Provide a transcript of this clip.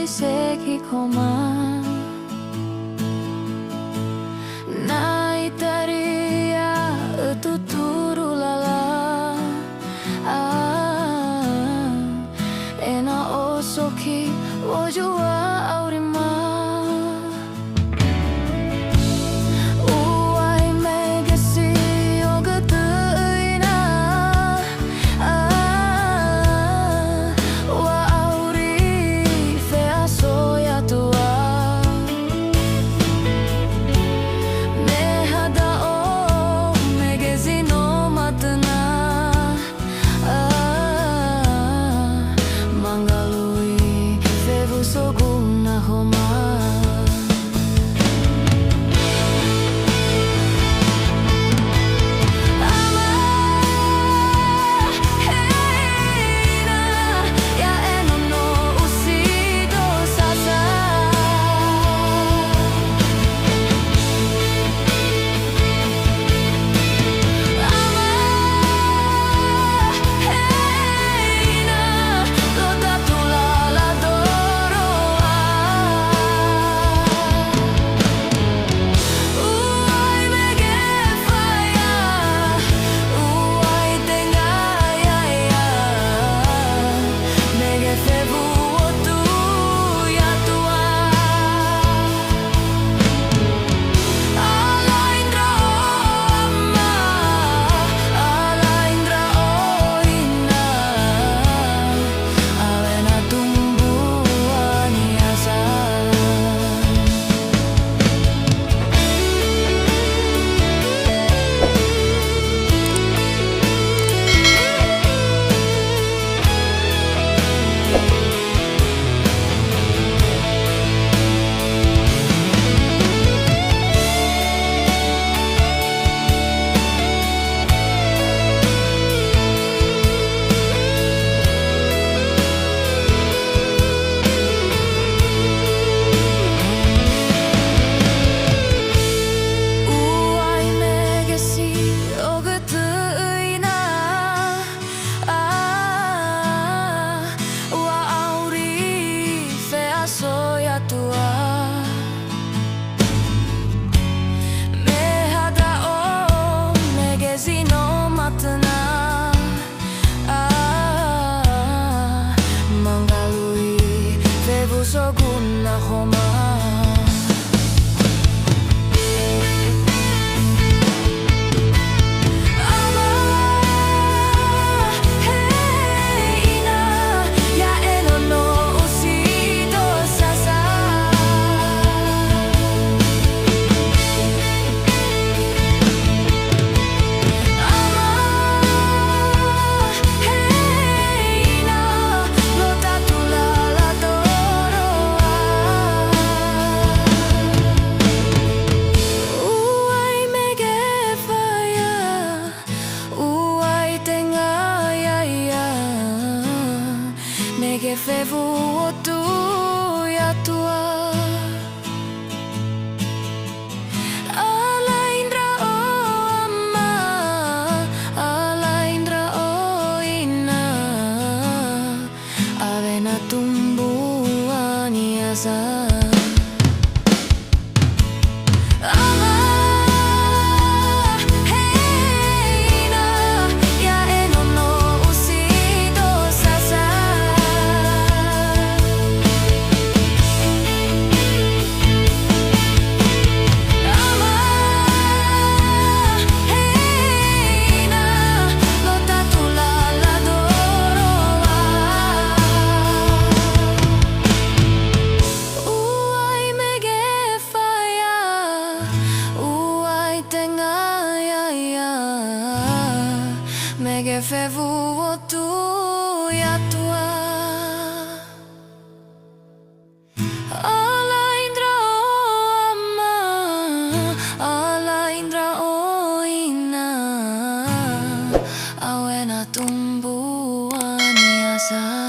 sekikoman Naitaria tuturulala Ena osoki ojua aurima Uai megasi ogatuina Wa auri fea soya tua Mehada o megasi no matna Mangalui fevu soguna homa Soguna homa Mege fevu otu ya tua Alaindra o ama Alaindra o ina Avena tumbuhan iasa Mege fevu otu ya tua Alaindra o ama Alaindra o ina Awena tumbuhan iasa